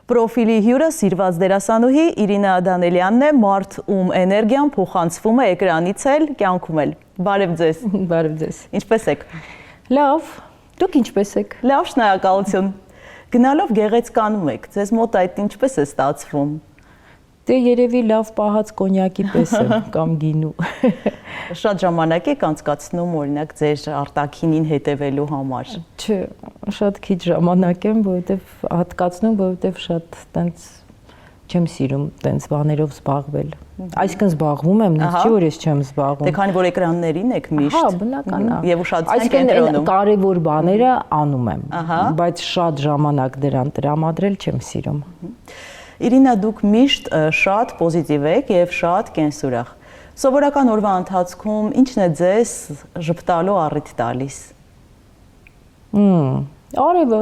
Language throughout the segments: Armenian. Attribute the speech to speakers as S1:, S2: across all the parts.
S1: Պրոֆիլի հյուրը սիրված դերասանուհի Իրինա Դանելյանն է, մարդ ում էներգիան փոխանցվում է էկրանից էլ, կյանքում էլ։ Բարև ձեզ։
S2: Բարև ձեզ։
S1: Ինչպե՞ս եք։
S2: Լավ, դուք ինչպե՞ս եք։
S1: Լավ, շնորհակալություն։ Գնալով գեղեցկանում եք, ձեզ մոտ այդ ինչպե՞ս է ստացվում։
S2: Դե երևի լավ պահած կոնյակի պես եմ կամ գինու։
S1: Շատ ժամանակ եք անցկացնում օրինակ ձեր արտաքինին հետևելու համար։
S2: Չէ, շատ քիչ ժամանակ եմ, որովհետև հատկացնում, որովհետև շատ տենց չեմ սիրում տենց բաներով զբաղվել։ Այսինքն զբաղվում եմ, նույնիսկ չի որ ես չեմ զբաղվում։
S1: Դե քանի որ էկրաններին եք միշտ։
S2: Հա, բնական է։
S1: Եվ ուշադրություն կենտրոնում։
S2: Կարևոր բաները անում եմ, բայց շատ ժամանակ դրան տրամադրել չեմ սիրում։
S1: Իրինա, դուք միշտ շատ պոզիտիվ եք եւ շատ կենսուրախ։ Սովորական օրվա ընթացքում ի՞նչն է ձեզ ժպտալու առիթ տալիս։
S2: Արևը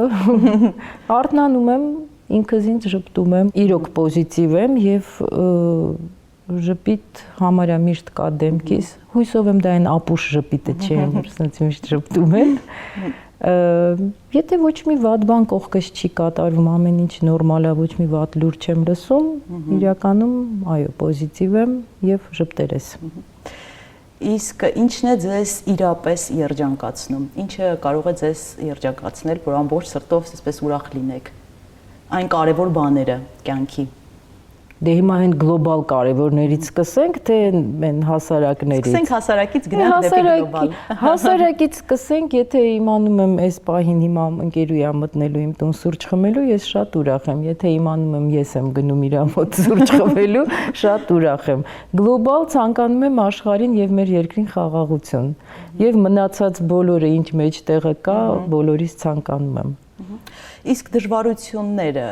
S2: արթնանում եմ, ինքս ինձ ժպտում եմ, իրոք պոզիտիվ եմ եւ ժպիտ համարյա միշտ կա դեմքիս։ Հույսով եմ դա այն ապուշ ժպիտը չէ, որ ասած միշտ ժպտում եմ։ Եթե ոչ մի վատ բան կողքս չի կատարվում, ամեն ինչ նորմալ է, ոչ մի վատ լուր չեմ լսում, իրականում, այո, պոզիտիվ եմ եւ ժպտերես։
S1: Իսկ ինչն է ձեզ իրապես երջանկացնում։ Ինչը կարող է ձեզ երջանկացնել, որ ամբողջ սրտով այսպես ուրախ լինեք։ Այն կարևոր բաները կյանքի։
S2: Դե հիմա այն գլոբալ կարևորներից սկսենք, թե այն հասարակներից։
S1: Սկսենք հասարակից, գնանք դեպի գլոբալ։
S2: Հասարակից սկսենք, եթե իմանում եմ այս պահին հիմա ընկերուհի մտնելու իմ տուն սուրճ խմելու, ես շատ ուրախ եմ։ Եթե իմանում եմ ես եմ գնում իր մոտ սուրճ խմելու, շատ ուրախ եմ։ Գլոբալ ցանկանում եմ աշխարհին եւ մեր երկրին խաղաղություն։ Եվ մնացած բոլորը ինչ մեջտեղը կա, բոլորից ցանկանում եմ։
S1: Իսկ դժվարությունները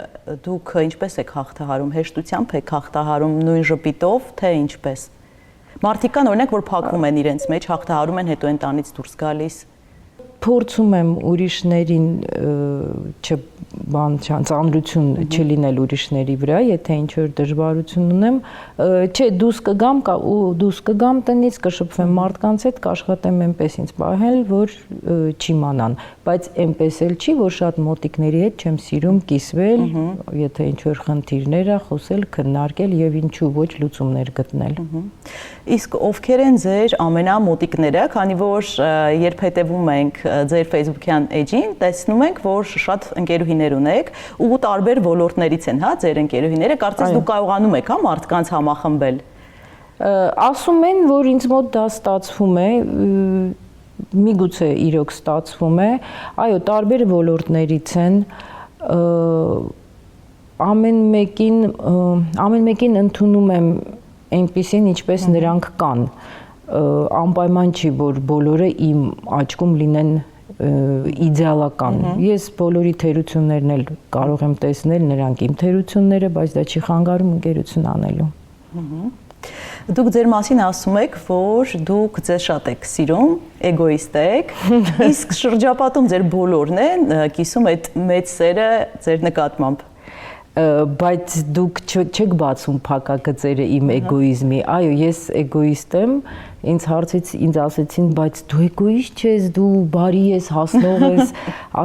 S1: դուք ինչպես եք հաղթահարում, հեշտությամբ եք հաղթահարում, նույն ժպիտով, թե ինչպես։ Մարդիկ կան օրինակ, որ փակվում են իրենց մեջ, հաղթահարում են, հետո են տանից դուրս գալիս։
S2: Փորձում եմ ուրիշներին ծանրություն չլինել ուրիշների վրա, եթե ինչ որ դժվարություն ունեմ, չէ, դուրս կգամ տնից, կշփվեմ մարդկանց հետ, կաշխատեմ այնպես ինձ պահել, որ չիմանան, բայց այնպես էլ չի, որ շատ մոտիկների հետ չեմ սիրում կիսվել, եթե ինչ որ խնդիրներ ա, խոսել, քննարկել եւ ինչու ոչ լուծումներ գտնել։
S1: Իսկ ովքեր են ձեր ամենամոտիկները, քանի որ երբ հետևում ենք ձեր Facebook-յան էջին, տեսնում ենք, որ շատ ընկերուհիներ ունեք ու տարբեր ոլորտներից են, հա, ձեր ընկերուհիները, կարծես դուք կարողանում եք, հա, մարդկանց համախմբել։
S2: Ասում են, որ ինձ մոտ դա ստացվում է, միգուցե իրոք ստացվում է, այո, տարբեր ոլորտներից են, ամեն մեկին ընդունում եմ այնպիսին, ինչպես նրանք կան, անպայման չի, որ բոլորը իմ աչքում լինեն իդեալական։ Ես բոլորի թերություններն էլ կարող եմ տեսնել, նրանք իմ թերությունները, բայց դա չի խանգարում ընկերություն անելու։
S1: Դուք ձեր մասին ասում եք, որ դուք ձեզ շատ եք սիրում, էգոիստ եք, իսկ շրջապատում ձեր բոլորն են կիսում այդ մեծ սերը ձեր նկատմամբ։
S2: Բայց դուք չեք բացում փակագծերը իմ էգոիզմի, այո, ես էգոիստ եմ, ինձ ասեցին, բայց դու էգոիստ չես, դու բարի ես, հասնող ես,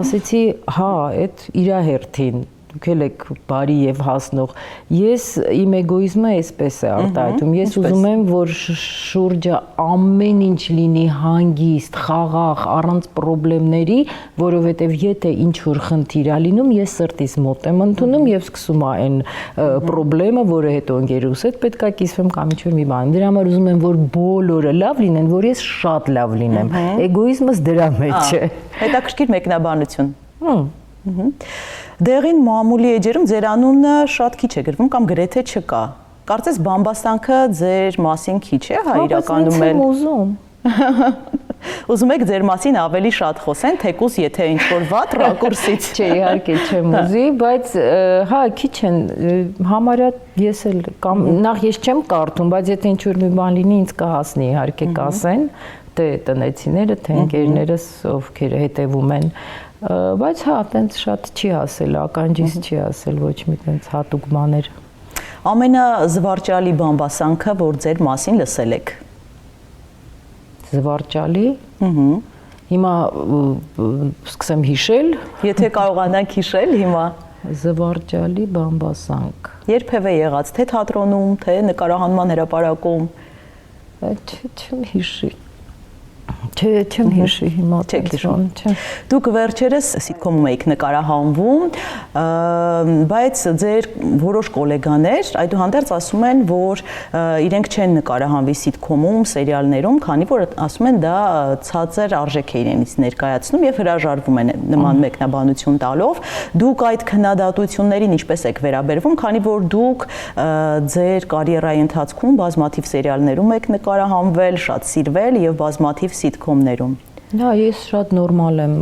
S2: ասեցի, հա, այդ իրա հերթին, դուք էլ եք բարի եւ հասնող, ես իմ էգոիզմը այսպես է արտահայտում, ես ուզում եմ, որ շուրջը ամեն ինչ լինի հանգիստ, խաղաղ, առանց խնդիրների, որովհետեւ եթե ինչ որ խնդիր ա լինում, ես սրտից մոտ եմ ընդունում եւ սկսում ա այն խնդրեմը, որը հետո ընկերուս հետ պետքա կիսվեմ կամ ինչ որ մի բան։ Դրա համար ուզում եմ, որ բոլորը լավ լինեն, որ ես շատ լավ լինեմ։ Էգոիզմս դրա մեջ է։
S1: Հետաքրքիր մեկնաբանություն։ Դեղին մամուլի էջերում ձեր անունը շատ քիչ է գրվում կամ գրեթե չկա։ Կարծես բամբասանքը ձեր մասին քիչ է, հա, իրականում էլ։ Ուզում եք ձեր մասին ավելի շատ խոսեն, թեկուզ եթե ինչ-որ վատ ռակուրսից։
S2: Չէ, իհարկե չեմ ուզի, բայց հա, քիչ են, համարյա ես էլ կամ նախ ես չեմ կարդում, բայց եթե ինչ-որ մի բան լինի, ինձ կհասնի, իհարկե կասեն, թե տնեցիները, թե ընկերներս, ովքեր հետևում են, բայց հա, տենց շատ չի ասել, ականջից չի ասել ոչ մի տենց հատուկ բաներ։
S1: Ամենազվարճալի բամբասանքը, որ ձեր մասին լսել եք։
S2: Զվարճալի։ Հիմա սկսեմ հիշել։
S1: Եթե կարողանանք հիշել հիմա։
S2: Զվարճալի բամբասանք։
S1: Երբևէ եղած թե թատրոնում, թե նկարահանման հրապարակում։
S2: Չեմ հիշի։ Չեմ հիշի հիմա տենցրոն, չէ։
S1: Դուք վերջերս սիտկոմում եք նկարահանվում, բայց ձեր որոշ գոլեգաներ այդուհանդերձ ասում են, որ իրենք չեն նկարահանվի սիտկոմում, սերիալներում, քանի որ ասում են դա ցածր արժեք է իրենից ներկայացնում եւ հրաժարվում են նման մեկնաբանություն տալով։ Դուք այդ քննադատություններին ինչպես եք վերաբերվում, քանի որ դուք ձեր կարիերայի ընթացքում բազմաթիվ սերիալներում եք նկարահանվել, շատ սիրվել եւ բազմաթիվ սիտկոմներում։
S2: Դա ես շատ նորմալ եմ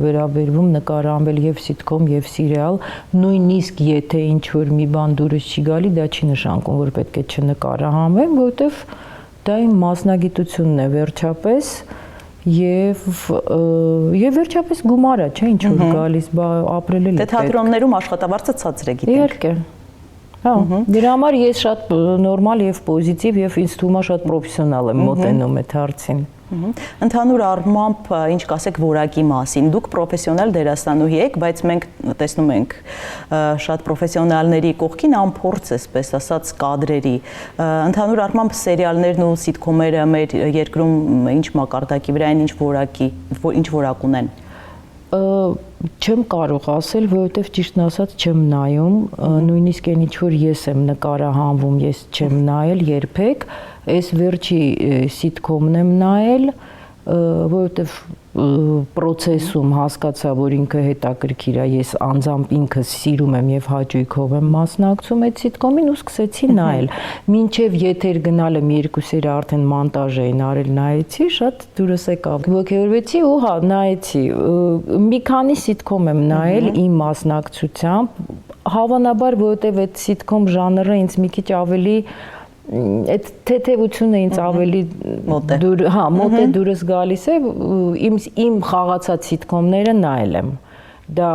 S2: վերաբերվում նկարահանվել եւ սիտկոմ եւ սերիալ, նույնիսկ եթե ինչ որ մի բան դուրս չի գալի, դա չի նշանակում, որ պետք է չնկարահանվեմ, որովհետեւ դա իմ մասնագիտությունն է վերջապես եւ վերջապես գումարը, չէ, ինչ որ գալիս, ապրել էլ է։
S1: Դե թատրոններում աշխատավարձը ցածր է, գիտենք։
S2: Իհարկե։ Հա, դրա համար ես շատ նորմալ եւ պոզիտիվ եւ ինձ թվում է շատ պրոֆեսիոնալ եմ մոտենում այդ հարցին։
S1: Ընդհանուր առմամբ ինչ կասեք որակի մասին։ Դուք պրոֆեսիոնալ դերասանուհի եք, բայց մենք տեսնում ենք շատ պրոֆեսիոնալների կողքին անփորձ է, այսպես ասած, կադրերի։ Ընդհանուր առմամբ սերիալներն ու սիտկոմերը մեր երկրում ինչ մակարդակի վրա են, ինչ որակ ունեն։
S2: Չեմ կարող ասել, որովհետև ճիշտն ասած չեմ նայում, նույնիսկ այն ինչ որ ես եմ նկարահանվում, ես չեմ նայել երբեք, այս վերջի սիտկոմն եմ նայել, որովհետև process-ում հասկացա, որ ինքը հետաքրքիր է, ես անձամբ ինքս սիրում եմ եւ հաճույքով եմ մասնակցում այդ սիտկոմին ու սկսեցի նայել։ Մինչեւ եթեր գնալ եմ 2 սերի արդեն մոնտաժ էին արել, նայեցի, շատ դուրս եկավ։ Ոգևորվեցի ու հա, նայեցի։ Մի քանի սիտկոմ եմ նայել իմ մասնակցությամբ, հավանաբար, որովհետեւ այդ սիտկոմ ժանրը ինձ մի քիչ ավելի այդ թեթևությունը ինձ ավելի մոտ է դուրս գալիս է, իմ խաղացած սիտկոմները նայել եմ։ Դա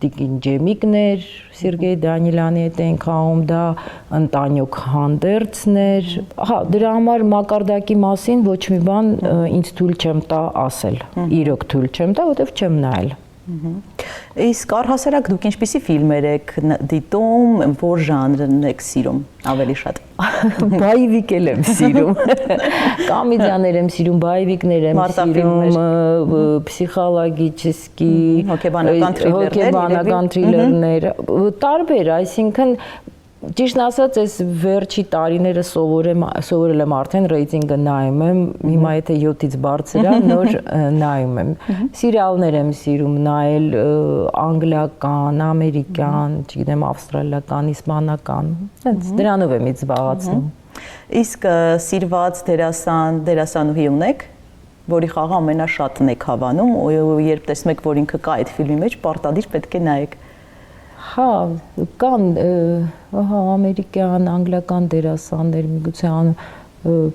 S2: Տիկին Ջեմիկներ, Սերգեյ Դանիելյանի հետ են խաղում, դա Ընտանյոկ Հանդերցներ։ Հա, դրա համար մակարդակի մասին ոչ մի բան ինձ թույլ չեմ տա ասել։ Իրոք թույլ չեմ տա, որովհետև չեմ նայել։
S1: Իսկ առհասարակ դուք ինչպիսի ֆիլմեր եք դիտում, որ ժանրն եք սիրում ավելի շատ։
S2: Բայվիկ եմ սիրում։ Կոմեդիաներ եմ սիրում, բայվիկներ եմ սիրում, պսիխոլոգիչեսկի, հոգեբանական թրիլերներ, տարբեր, այսինքն ճիշտն ասած, այս վերջի տարիները սովորել եմ արդեն ռեյտինգը նայում եմ, հիմա եթե 7-ից բարձր է, նոր նայում եմ։ Սերիալներ եմ սիրում նայել, անգլիական, ամերիկյան, չգիտեմ, ավստրալիական, իսպանական, դրանով եմ ինձ զբաղացնում։
S1: Իսկ սիրված դերասանուհի ունեք, որի խաղը ամենաշատն եք հավանում, երբ տեսնում եք, որ ինքը կա այդ ֆիլմի մեջ, պարտադիր պետք է նայեք։
S2: Հա, կան ամերիկյան, անգլիական դերասաններ, միգուցե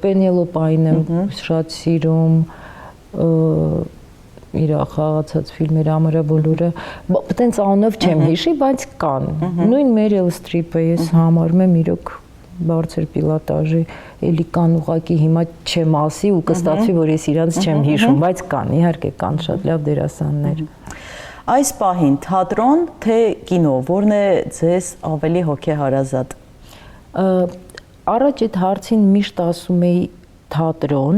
S2: Պենելոպային եմ շատ սիրում, իր խաղացած ֆիլմերը ամենաբոլորը, տենց անունով չեմ հիշի, բայց կան։ Նույն Մերիլ Ստրիպը ես համարում եմ իրոք բարձր պիլոտաժի, էլի կան ուղղակի հիմա չեմ ասի ու կստացվի, որ ես իրանց չեմ հիշում, բայց կան, իհարկե կան շատ լավ դերասաններ։
S1: Այս պահին թատրոն թե կինո, որն է ձեզ ավելի հոգեհարազատ։
S2: Առաջ այդ հարցին միշտ ասում էի թատրոն,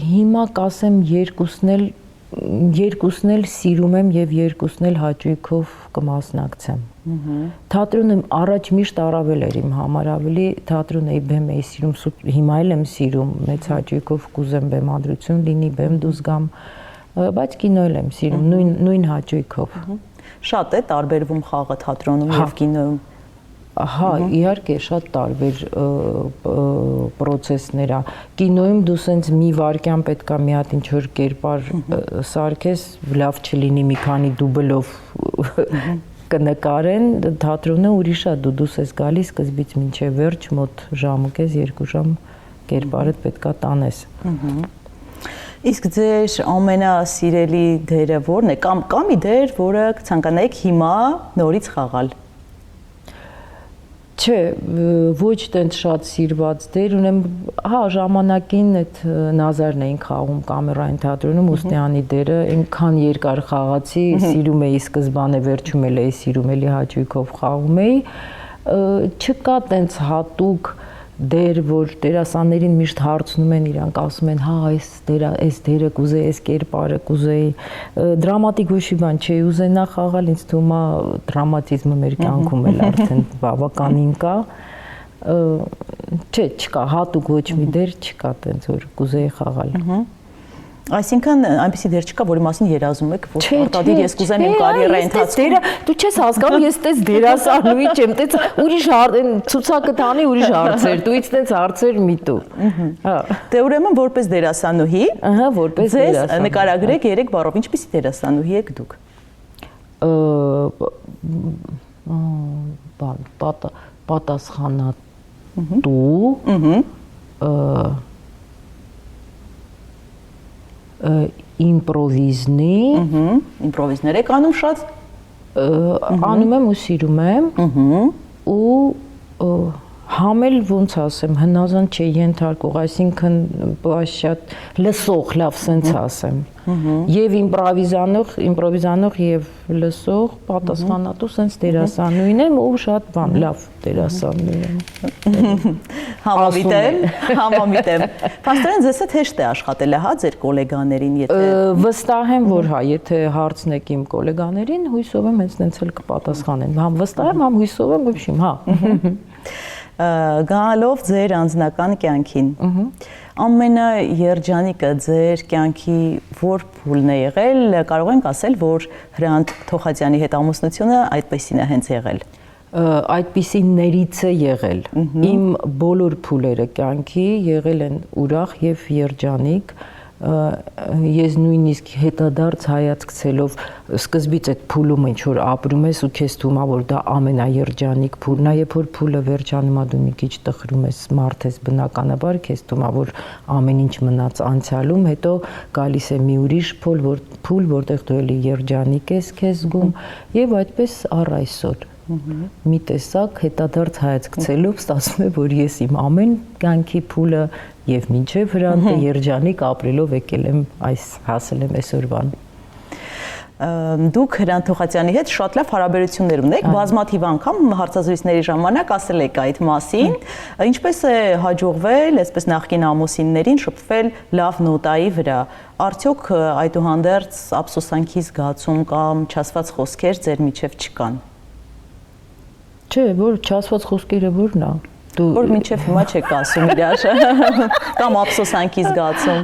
S2: հիմա կասեմ երկուսն էլ սիրում եմ եւ երկուսն էլ հաճույքով կմասնակցեմ։ Թատրոնը առաջ միշտ առավել էր իմ համար, ավելի թատրոն էի բեմ էի սիրում, հիմա էլ եմ սիրում, մեծ հաճույքով կուզեմ բեմադրություն լինի, բեմ դուրս գամ, բայց կինո եմ սիրում, նույն հաճույքով։
S1: Շատ է տարբերվում խաղը թատրոնում եւ կինոյում։
S2: Հա, իհարկե շատ տարբեր process-ներ է։ Կինոյում դու սենց մի վարքյան պետքա մի հատ ինչ որ կերպար սարքես, լավ չլինի մի քանի դուբլով կնկարեն, թատրոնը ուրիշ է, դուս ես գալիս սկզբից մինչև վերջ մոտ ժամուկես, 2 ժամ կերպարդ պետքա տանես։
S1: Իսկ ձեր ամենասիրելի դերը որն է, կամ մի դեր, որը ցանկանայիք հիմա նորից խաղալ։
S2: Չէ, ոչ տենց շատ սիրված դեր ունեմ, հա, ժամանակին այդ Նազարն էին խաղում կամերային թատրոնում, Ուստեանի դերը այնքան երկար խաղացի, սիրում էի սկզբանը, վերջում էի սիրում, էլի հաճույքով խաղում էի, չկա տենց հատուկ դեր, որ դերասաններին միշտ հարցնում են իրանք, ասում են, հա, այս դերը կուզեի, այս կերպարը կուզեի, դրամատիկ ոչի բան չի ուզենա խաղալ, ինձ թվում է դրամատիզմը մեր կյանքում էլ արդեն բավականին կա, չէ, չկա, հատուկ ոչ մի դեր չկա տենց, որ կուզեի խաղալ։
S1: Այսինքն այնպեսի դեր չկա, որի մասին երազում եք, որ արտադիր ես կուզեմ իմ կարիերայի ընթացքում։
S2: Դու չես հասկանում, ես տես դերասանուհի չեմ, տես ուրիշ ցուցակը տանի ուրիշ հարցեր, դու ինձ տես հարցեր միտու։ Հա։
S1: Դե ուրեմն որպես դերասանուհի,
S2: ահա, որպես դերասան։
S1: Ձեզ նկարագրեք 3 բառով, ինչպիսի դերասանուհի եք դուք։
S2: Պատասխանատու, իմպրովիզնի,
S1: իմպրովիզներ եք անում շատ,
S2: անում եմ ու սիրում եմ, ու համել ոնց ասեմ, հնազանդ չի ենթարկող, այսինքն շատ լսող, լավ սենց ասեմ, եւ իմպրովիզանող եւ լսող, պատասխանատու սենց դերասանուհին եմ ու շատ բան, լավ դերասանուհի եմ։
S1: Համամիտեմ։ Պաստորեն ձեզ հետ հեշտ է աշխատել, հա, ձեր գոլեգաներին, եթե
S2: վստահ եմ, որ հա, եթե հարցնեք իմ գոլեգաներին, հույսով եմ հենց նենց էլ կպատասխանեն։ Համ վստահ եմ, համ հույսով եմ, ոբշիմ, հա։
S1: Գալով ձեր անձնական կյանքին, ամենաերջանիկը ձեր կյանքի որ փուլն է եղել, կարող ենք ասել, որ Հրանտ Թոխածյանի հետ ամուսնությունը այդպեսին է հենց եղել։
S2: Այդպիսիներից է եղել։ Իմ բոլոր փուլերը կյանքի եղել են ուրախ եւ երջանիկ։ Ես նույնիսկ հետադարձ հայացքցելով սկզբից այդ փուլում ինչ որ ապրում ես ու քեզ թվում է որ դա ամենաերջանիկ փուլն է, երբ որ փուլը վերջանում է դու մի քիչ տխրում ես, մարդ ես բնականաբար, քեզ թվում է որ ամեն ինչ մնաց անցյալում, հետո գալիս է մի ուրիշ փուլ, որտեղ դու էլի երջանիկ ես քեզ զգում եւ այդպես առ այսօր մի տեսակ հետադարձ հայացքցելով ստացվում է որ ես իմ ամեն կյանքի փուլը եւ մինչեւ Հրանտը երջանիկ ապրելով եկել եմ հասել եմ այսօրվան։
S1: Դուք Հրանտ Թոխածյանի հետ շատ լավ հարաբերություններ ունեք, բազմաթիվ անգամ հարցազրույցների ժամանակ ասել եք այդ մասին, ինչպես է հաջողվել, այսպես նախկին ամուսիններին շփվել լավ նոտայի վրա, արդյոք այդուհանդերձ ափսոսանքի զգացում կամ չասված խոսքեր ձեր միջև չկան։
S2: Չէ, որ չասված խոսքերը որն է։
S1: Որ մինչև հիմա չեք ասում իրար կամ ափսոսանքի զգացում։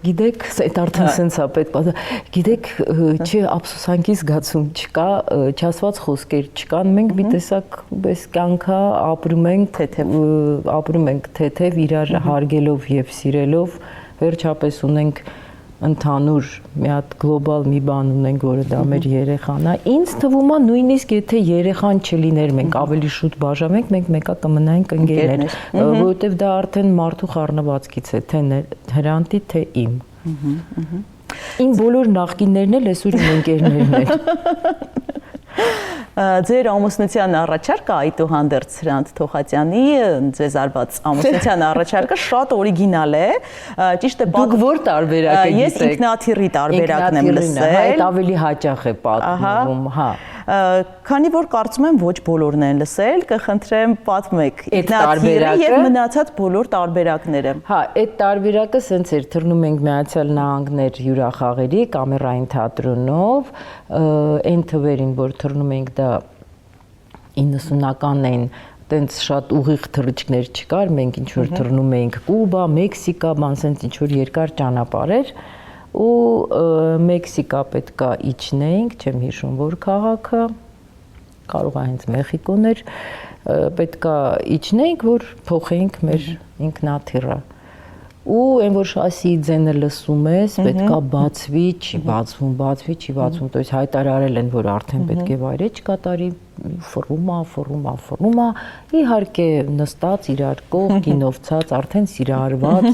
S2: Գիտեք, այդ արդեն սենց է պետք պատասխան։ Գիտեք, չէ, ափսոսանքի զգացում չկա, չասված խոսքեր չկան։ Մենք մի տեսակ այս կյանքը ապրում ենք թեթև իրար հարգելով եւ սիրելով, վերջապես ունենք ընդհանուր մի հատ գլոբալ մի բան ունենք, որը դա մեր երեխան է։ Ինձ թվում է նույնիսկ եթե երեխան չլիներ, մենք ավելի շուտ բաժանենք, մենք մեկա կմնայինք ընկերներ, որովհետև դա արդեն մարդու խառնվածքից է, թե Հրանտի, թե իմ։ Իմ բոլոր նախկիններն էլ այսօր իմ ընկերներն են։
S1: Ձեր ամուսնության առաջարկը այդուհանդերձ Հրանտ Թոխածյանի ձեզ արված ամուսնության առաջարկը շատ օրիգինալ է, ճիշտ է։
S2: Դուք որ տարբերակ եք գիտեք։
S1: Ես ինքնաթիռի տարբերակն եմ լսել։
S2: Այդ ավելի հաճախ է պատմվում, հա։
S1: Քանի որ կարծում եմ ոչ բոլորն են լսել, կխնդրեմ պատմեք ինքնաթիռը եւ մնացած բոլոր տարբերակները։
S2: Հա, այդ տարբերակը սենց էր, թռնում ենք Միացյալ Նահանգներ հյուրախաղերի կամերային թատրոնով, այն թվերին, որ թռնում ենք դա 90-ականներին տենց շատ ուղիղ թռիչքներ չկար, մենք ինչ որ թռնում էինք Կուբա, Մեքսիկա, բան սենց ինչ որ երկար ճանապարհ էր ու Մեքսիկա պետքա իջնեինք, չեմ հիշում որ քաղաքը, կարող է հենց Մեխիկոն էր, պետքա իջնեինք, որ փոխեինք մեր ինքնաթիռը։ Ու այն որ շասի ձենը լսում ես, պետքա բացվի, չի բացվում, то есть հայտարարել են, որ արդեն պետք է վայրեջ կատարի, ֆռումա, իհարկե նստած իրար կողմ, կինովցած, արդեն սիրահարված,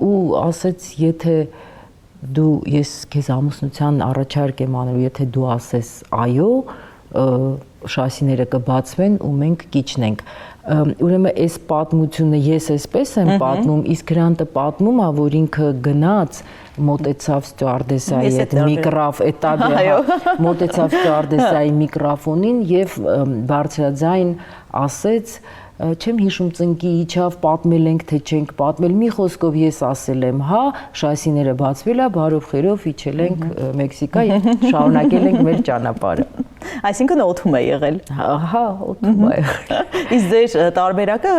S2: ու ասեց, եթե ես քեզ ամուսնության առաջարկ եմ անելու, եթե դու ասես այո, շասիները կբացվեն ու մենք կիջնենք։ Ուրեմն այս պատմությունը ես այսպես եմ պատմում, իսկ Հրանտը պատմում է, որ ինքը գնաց մոտեցավ ստյուարդեսայի այդ մոտեցավ ստյուարդեսայի միկրոֆոնին եւ բարձրաձայն ասեց չեմ հիշում ծնկի իջավ պատմել ենք թե չենք պատմել մի խոսքով ես ասել եմ հա շասիները բացվել է բարով խերով իջել ենք Մեքսիկա եւ շարունակել ենք մեր ճանապարհը
S1: այսինքն օդում է եղել
S2: հա օդում է
S1: իսկ ձեր տարբերակը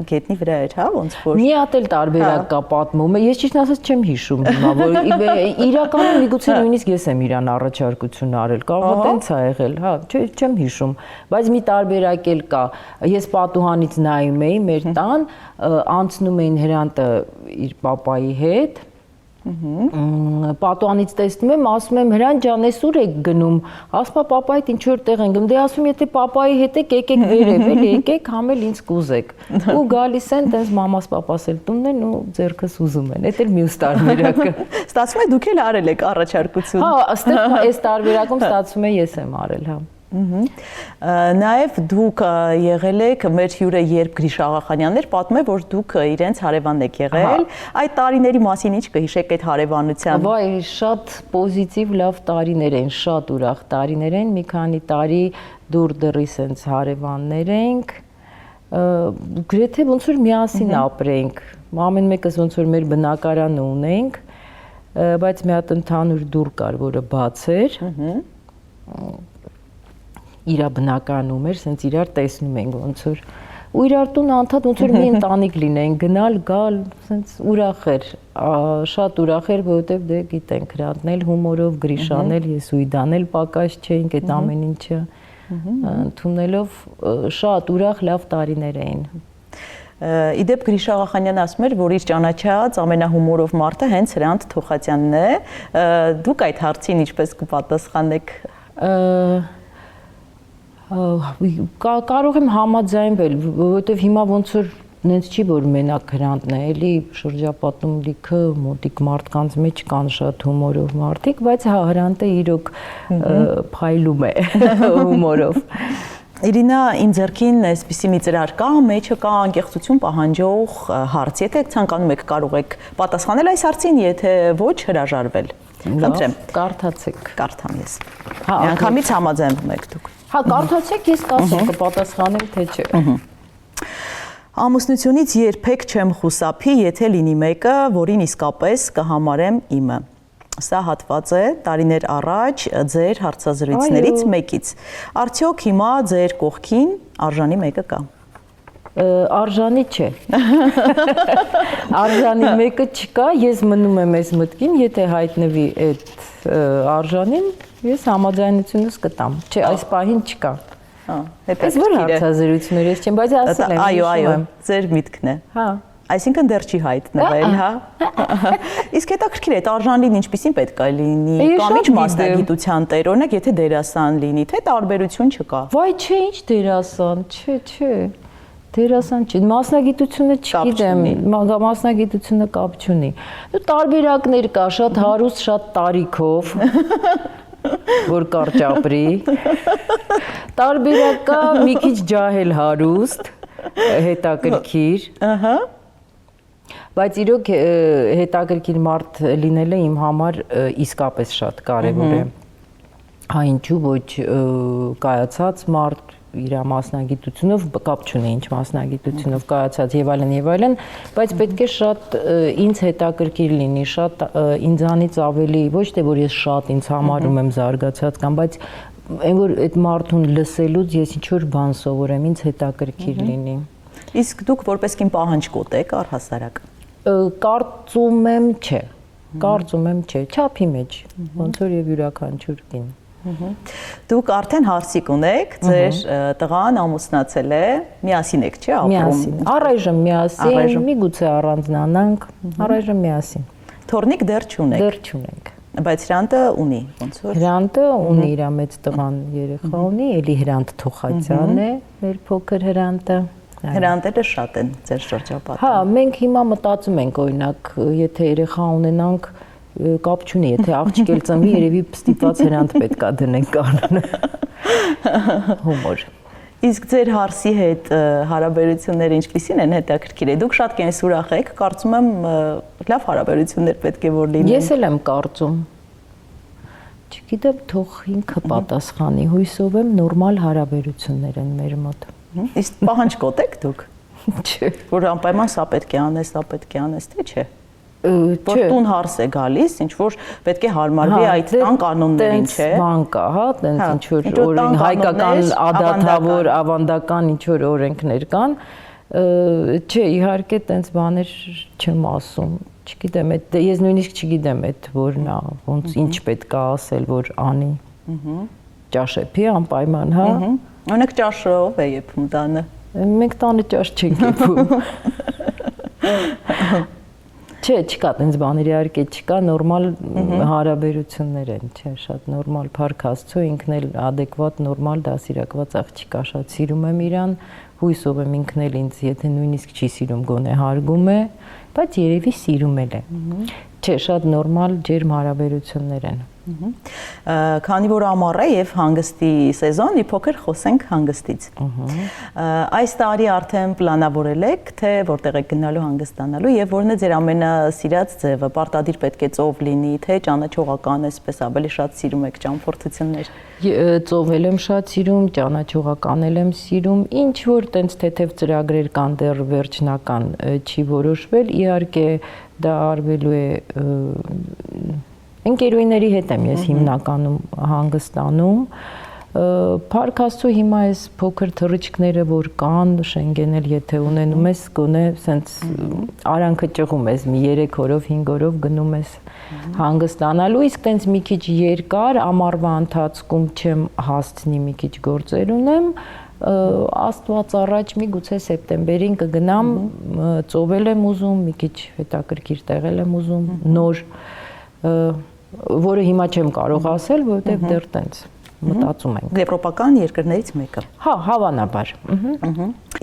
S1: գետնի վրա էր հա ոնց որ
S2: մի հատ էլ տարբերակ կա պատմումը ես ճիշտ ասած չեմ հիշում հիմա որ իրականում միգուցե նույնիսկ ես եմ իրան առաջարկություն արել կարող է տենց ա եղել հա չեմ հիշում բայց մի տարբերակ էլ կա ես պատուհանից նայում էի մեր տան անցնում էին Հրանտը իր պապայի հետ պատուհանից տեսնում եմ ասում եմ Հրանտ ջան ես ուր եք գնում ասում է պապայիդ ինչ որ տեղ են գնում դե ասում եթե պապայի հետ եք եկեք վերև էլի եկեք համել ինձ կուզեք ու գալիս են տես մամաս պապաս էլ տունն են ու ձերքս ուզում են դա էլ մյուս տարբերակը
S1: ստացվում է դուք էլ արել եք առաջարկություն
S2: հա այստեղ այս տարբերակում ստացվում է ես եմ արել հա
S1: Նաև դուք եղել եք մեր հյուրը երբ Գրիշ Աղախանյանն էր պատմում է որ դուք իրենց հարևանն եք եղել այդ տարիների մասին ինչ կհիշեք այդ հարևանությամբ
S2: Վայ շատ պոզիտիվ լավ տարիներ են շատ ուրախ տարիներ են մի քանի տարի դուր դրի սենց հարևաններ ենք գրեթե ոնց որ միասին ապրենք ամեն մեկս ոնց որ մեր բնակարանը ունենք բայց մի հատ ընդհանուր դուռ կար որը բաց էր իրա բնականում էր, սենց իրար տեսնում ենք ոնց որ ու իրար տուն անդադ ոնց որ մի ընտանիք լինենք, գնալ, գալ, սենց ուրախ էր, շատ ուրախ էր, որովհետև դե գիտենք Հրանտն էլ հումորով, Գրիշան էլ, ես ու Իդան էլ պակաս չէինք այդ ամեն ինչը ընդունելով շատ ուրախ լավ տարիներ էին։
S1: Իդեպ Գրիշ Աղախանյանը ասում էր, որ իր ճանաչած ամենահումորով մարդը հենց Հրանտ Թոխացյանն է, դուք այդ հարցին ինչպես կպատասխանեք
S2: կարող եմ համաձայնվել, որովհետև հիմա ոնց որ նենց չի որ մենակ Հրանտն է, էլի շրջապատում լիքը մոտիկ մարդկանց մեջ կան շատ հումորով մարդիկ, բայց հա Հրանտը իրոք փայլում է հումորով։
S1: Իրինա, իմ ձեռքին այսպիսի մի ծրար կա, մեջը կա անկեղծություն պահանջող հարց, եթե ցանկանում եք կարող եք պատասխանել այս հարցին, եթե ոչ հրաժարվել։ Խնդրեմ,
S2: կարդացեք։
S1: Կարդամ ես։ Հա, անգամից համաձայնվում եք դուք։
S2: Հա, կարդացեք, ես կասեմ կպատասխանեմ թե չէ։
S1: Ամուսնությունից երբեք չեմ խուսափի, եթե լինի մեկը, որին իսկապես կհամարեմ իմը։ Սա հատված է տարիներ առաջ ձեր հարցազրույցներից մեկից։ Արդյոք հիմա ձեր կողքին արժանի մեկը կա։
S2: Արժանի չէ։ Արժանի մեկը չկա, ես մնում եմ այս մտքին, եթե հայտնվի այդ արժանին, ես համաձայնությունս կտամ։ Չէ, այս պահին չկա։ Այս որ հարցազրույցներ ես չեմ, բայց ասել եմ։
S1: Այո, ձեր միտքն է։
S2: Հա։
S1: Այսինքն դեռ չի հայտնվել, հա։ Իսկ հետաքրքիր է, այդ արժանին ինչպիսին պետք է լինի, կամ ինչ մասնագիտության տեր, օրինակ, եթե դերասան լինի, թե տարբերություն չկա։
S2: Վայ, չէ, ինչ դերասան, չէ։ Դերասան չի, մասնագիտությունը չգիտեմ, մասնագիտությունը կապ չունի։ Տարբերակներ կա, շատ հարուստ, շատ տարիքով, որ կարճ ապրի։ Տարբերակ կա, մի քիչ ջահել հարուստ, հետաքրքիր։ Ահա։ Բայց իրոք հետաքրքիր մարդ լինելը իմ համար իսկապես շատ կարևոր է։ Հա ինչու ոչ կայացած մարդ իր մասնագիտությունով կապ չունի ինչ մասնագիտությունով կայացած եւ այլն, բայց պետք է շատ ինձ հետաքրքիր լինի, շատ ինձանից ավելի, ոչ թե որ ես շատ ինձ համարում եմ զարգացած կամ, բայց այն որ այդ մարդուն լսելուց ես ինչ որ բան սովորեմ, ինձ հետաքրքիր լինի։
S1: Իսկ դուք որպես կին պահանջկոտ եք առհասարակ։
S2: Կարծում եմ չէ, չափի մեջ, ոնց որ եւ յուրաքանչյուր կին։
S1: Դուք արդեն հարսիկ ունեք, ձեր տղան ամուսնացել է, միասին եք, չէ՞, ապրում։
S2: Միասին, առայժմ միասին, միգուցե առանձնանանք, առայժմ միասին։
S1: Թորնիկ դեռ չունեք։
S2: Դեռ չունենք։
S1: Բայց Հրանտը ունի, ոնց որ։
S2: Հրանտը ունի իր մեծ տղան երեխա ունի, էլի Հրանտ Թոխացյանն է, մեր փոքր Հրանտը։
S1: Հրանտերը շատ են ձեր շրջապատում։
S2: Հա, մենք հիմա մտածում ենք, օրինակ, եթե երեխա ունենանք, կապ չունի, եթե աղջիկ էլ ծնվի, երևի ստիպված Հրանտ պետքա դնենք կանոնը։ Հումոր։
S1: Իսկ ձեր հարսի հետ հարաբերությունները ինչպիսին են, հետաքրքիր է։ Դուք շատ կենսուրախ եք, կարծում եմ լավ հարաբերություններ պետք է որ լինեն։
S2: Ես էլ եմ կարծում։ Չգիտեմ, թող ինքը պատասխանի, հույսով եմ նորմալ հարաբերություններ են մեր մոտ։
S1: Իսկ պահանջկոտ եք դուք։
S2: Չէ։
S1: Որ անպայման սա պետք է անես, թե չէ։ Որ
S2: Չէ։
S1: տուն հարս է գալիս, ինչ որ պետք է հարմարվի այդ տան կանոններին, չէ։
S2: Բան կա, հա, տենց ինչ որ օրենք հայկական ադատավոր, ավանդական ինչ որ օրենքներ կան։ Չէ, իհարկե տենց բաներ չեմ ասում։ Չգիտեմ, ես նույնիսկ չգիտեմ այդ որ նա ոնց ինչ պետք է ասել, որ անի։ Ճաշեփի անպայման, հա։
S1: Օրինակ ճաշով է եփում տանը։
S2: Մենք տանը ճաշ չենք եփում։ Չէ, չկա տենց բաներ, իհարկե չկա, նորմալ հարաբերություններ են, չէ, շատ նորմալ Փառք Աստծո, ինքն էլ adekvat նորմալ դասիրակված աղջիկ, շատ սիրում եմ իրան, հույսով եմ ինքն էլ ինձ, եթե նույնիսկ չի սիրում, գոնե հարգում է, բայց երևի սիրում էլ է։ Չէ, շատ նորմալ ջերմ հարաբերություններ են։
S1: Քանի որ ամառ է եւ հանգստի սեզոն, մի փոքր խոսենք հանգստից։ Այս տարի արդեն պլանավորել եք, թե որտեղ եք գնալու հանգստանալու եւ որն է ձեր ամենասիրած ձևը, պարտադիր պետք է ծով լինի, թե ճանաչողական, այսպես ավելի շատ սիրում եք ճամփորդություններ։
S2: Ծովել եմ շատ սիրում, ճանաչողական եմ սիրում, ինչ որ տենց թեթև ծրագրեր կան դեռ վերջնական չի որոշվել, իհարկե դա արվելու է ընկերուհիների հետ եմ ես հիմնականում հանգստանում, Փառք Աստծո հիմա այս փոքր թռիչքները որ կան, Շենգենել եթե ունենում ես, գոնե սենց արանքը ճղում ես, մի 3 օրով, 5 օրով գնում ես հանգստանալու, իսկ տենց մի քիչ երկար, ամառվա ընթացքում չեմ հասցնի մի քիչ գործեր ունեմ, Աստված առաջ միգուցե սեպտեմբերին կգնամ, ծովել եմ ուզում, մի քիչ հետաքրքիր տեղել եմ ուզում, նոր որը հիմա չեմ կարող ասել, որովհետև դեռ տենց մտածում ենք։
S1: Եվրոպական երկրներից մեկը։
S2: Հա, հավանաբար։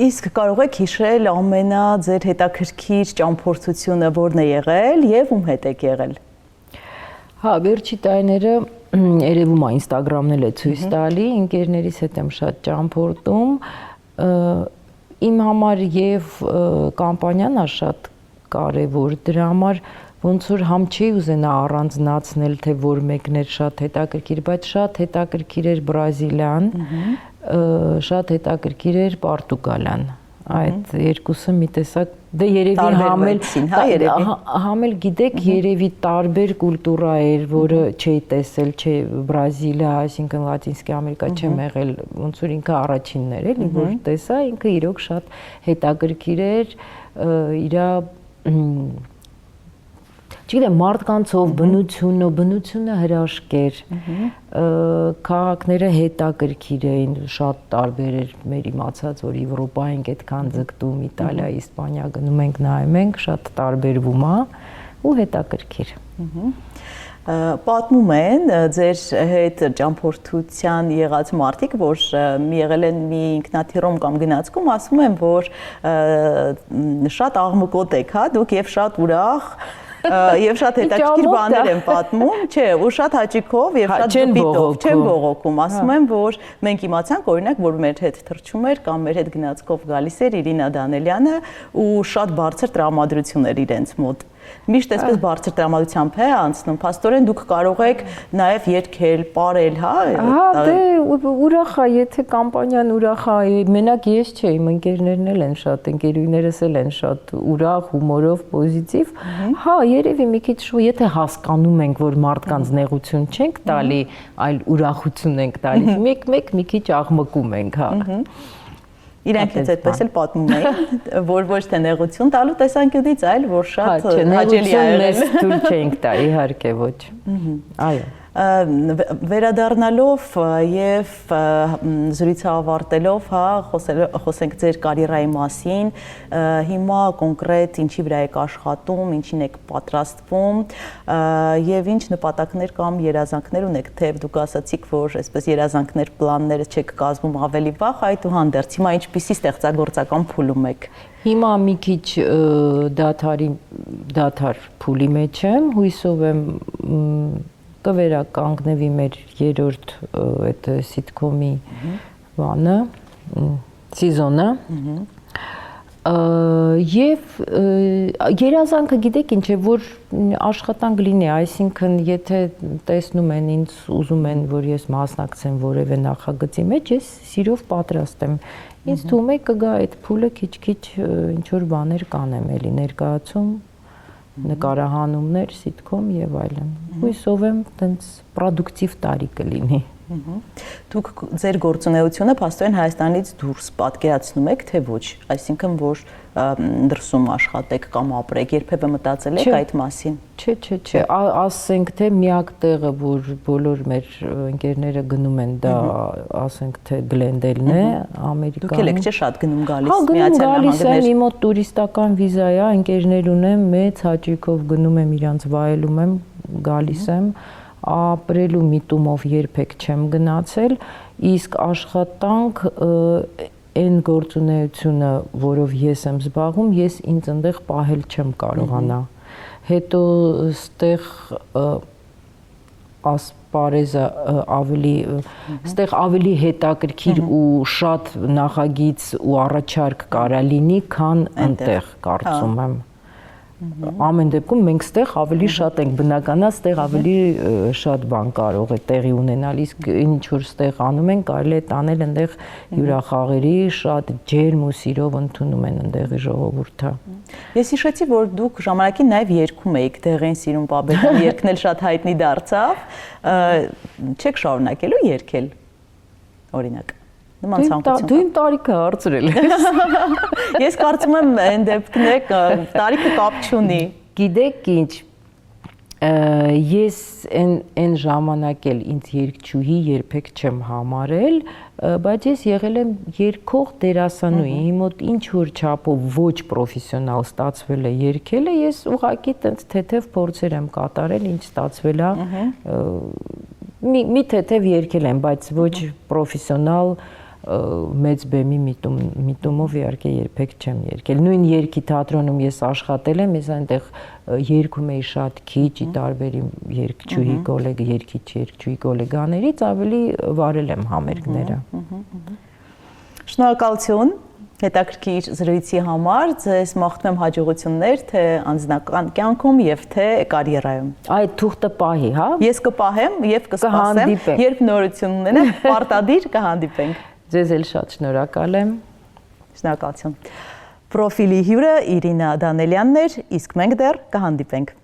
S1: Իսկ կարող եք հիշել ամենա ձեր հետաքրքիր ճամփորդությունը որն է եղել եւ ում հետ եք եղել։
S2: Հա, վերջի տարիները երևում է Instagram-ն էլ է ցույց տալի, ընկերներիս հետ եմ շատ ճամփորդում։ Իմ համար եւ կամպանիան է շատ կարեւոր, դրա համար ոնց որ համ չի ուզենա առանձնացնել, թե որ մեկն էր շատ հետաքրքիր, բայց շատ հետաքրքիր էր Բրազիլիան, շատ հետաքրքիր էր Պորտուգալիան։ Այդ երկուսը մի տեսակ դե երևի համել գիտեք, երևի տարբեր կուլտուրա էր, որը չի տեսել, չէ Բրազիլիա, այսինքն Լատինսկի Ամերիկա չեմ եղել, ոնց որ ինքը առաջինն էր, էլի որ տեսա, ինքը իրոք շատ հետաքրքիր էր, իրա Չգիտեմ, մարդկանցով բնությունը հրաշք էր, քաղաքները հետաքրքիր էին, շատ տարբեր էր մեր իմացած, որ Եվրոպա ենք այդքան ձգտում, Իտալիա, Իսպանիա գնում ենք, նայում ենք, շատ տարբերվում է ու հետաքրքիր։
S1: Պատմում են ձեր հետ ճամփորդության եղած մարդիկ, որ եղել են մի ինքնաթիռում կամ գնացքում, ասում են, որ շատ աղմկոտ եք, հա, դուք եւ շատ ուրախ Եվ շատ հետաքրքիր բաներ են պատմում, չէ, ու շատ հաճիկով եւ շատ ժպիտով չեն բողոքում, ասում են, որ մենք իմացանք, օրինակ, որ մեր հետ թռչում էր կամ մեր հետ գնացքով գալիս էր Իրինա Դանելյանը ու շատ բարձր տրամադրություն էր իրենց մոտ։ Միշտ այսպես բարձր տրամադրությամբ է անցնում, փաստորեն դուք կարող եք նաև երգել, պարել, հա։
S2: Հա, դե ուրախ է, եթե կամպանիան ուրախ է, մենակ ես չէ, իմ ընկերներն էլ են շատ, ընկերուհիներս էլ են շատ ուրախ, հումորով, պոզիտիվ։ Հա, երևի մի քիչ շո, եթե հասկանում ենք, որ մարդկանց նեղություն չենք տալի, այլ ուրախություն ենք տալիս, մեկ մի քիչ աղմկում ենք, հա։
S1: Իրանք էլ այդպես էլ պատմում էին, որ ոչ թե նեղություն տալու տեսանկյունից, այլ որ շատ հաճելի է եղել։
S2: Մեզ թույլ չենք տա, իհարկե ոչ։ Այո։
S1: Վերադառնալով եւ զրույցը ավարտելով, հա, խոսենք ձեր կարիերայի մասին, հիմա կոնկրետ ինչի վրա եք աշխատում, ինչին եք պատրաստվում եւ ինչ նպատակներ կամ երազանքներ ունեք, թե դուք ասացիք, որ այսպես երազանքներ, պլաններ չեք կազմում ավելի վաղ, այդուհանդերձ հիմա ինչպիսի ստեղծագործական փուլում եք։
S2: Հիմա մի քիչ դադար փուլի մեջ եմ, հույսով եմ կվերականգնվի մեր երրորդ այդ սիտկոմի բանը, սիզոնը։ Եվ երազանքը գիտեք ինչ է, որ աշխատանք լինի, այսինքն եթե տեսնում են ինձ, ուզում են, որ ես մասնակցեմ որևէ նախագծի մեջ, ես սիրով պատրաստ եմ։ Ինձ թվում է կգա այդ փուլը քիչ-քիչ ինչ որ բաներ կանեմ էլի, ներկայացում, նկարահանումներ, սիտկոմ եւ այլն։ Հույսով եմ, տենց պրոդուկտիվ տարի կլինի։
S1: Դուք ձեր գործունեությունը փաստորեն Հայաստանից դուրս պատկերացնում եք, թե ոչ, այսինքն որ դրսում աշխատեք կամ ապրեք, երբևէ մտածել եք այդ մասին։
S2: Չէ, ասենք թե միակ տեղը, որ բոլոր մեր ընկերները գնում են, դա ասենք թե Գլենդելն է, Ամերիկայում։
S1: Դուք եք չէ շատ գնում գալիս
S2: Միացյալ Նահանգներ։ Իմ մոտ տուրիստական վիզա է, ընկերներ ունեմ, մեծ հաճույքով գնում եմ, իրանց վայելում եմ, գալիս եմ, ապրելու միտումով երբեք չեմ գնացել, իսկ աշխատանք այն գործունեությունը, որով ես եմ զբաղվում, ես ինձ այնտեղ պահել չեմ կարողանա։ Հետո ստեղ ասպարեզը ավելի հետաքրքիր ու շատ նախագիծ ու առաջարկ կարա լինի, քան այնտեղ, կարծում եմ։ Ամեն դեպքում մենք ստեղ ավելի շատ ենք, բնականա ստեղ ավելի շատ բան կարող է տեղի ունենալ, իսկ ինչ որ ստեղ անում են, կարելի է տանել այնտեղ հյուրախաղերի, շատ ջերմ ու սիրով ընդունում են այնտեղի ժողովուրդը։
S1: Ես հիշեցի, որ դուք ժամանակին նաև երգում էիք, Դեղեն սիրուն պապետան երգն էլ շատ հայտնի դարձավ, չեք շարունակելու երգել, օրինակ։
S2: Դու իմ տարիքը հարցրել ես։
S1: Ես կարծում եմ այն դեպքն տարիքը կապ չունի։
S2: Գիտեք ինչ, ես այն ժամանակ էլ ինձ երգչուհի երբեք չեմ համարել, բայց ես եղել եմ երգող դերասանուհի, իմ մոտ ինչ որ չափով ոչ պրոֆեսիոնալ ստացվել է երգելը, ես ուղղակի տենց թեթև փորձեր եմ կատարել, ինչ ստացվել է, մի թեթև երգել եմ, բայց ոչ պրոֆեսիոնալ մեծ բեմի միտումով իհարկե երբեք չեմ երգել։ Նույն երգի թատրոնում ես աշխատել եմ, ես այնտեղ երգում էի շատ քիչ, ի տարբեր երգչուհի երգչուհի գոլեգաներից ավելի վարել եմ համերգները։
S1: Շնորհակալություն հետաքրքիր զրույցի համար, ձեզ մաղթում եմ հաջողություններ թե անձնական կյանքում եւ թե կարիերայում։
S2: Այդ թուղթը պահի, հա։
S1: Ես կպահեմ եւ կսպասեմ, երբ նորություն ունենամ, պարտադիր կհանդիպենք։
S2: Ձեզ էլ շատ շնորհակալ եմ։
S1: Շնորհակալություն։ Պրոֆիլի հյուրը Իրինա Դանելյանն էր, իսկ մենք դեռ կհանդիպենք։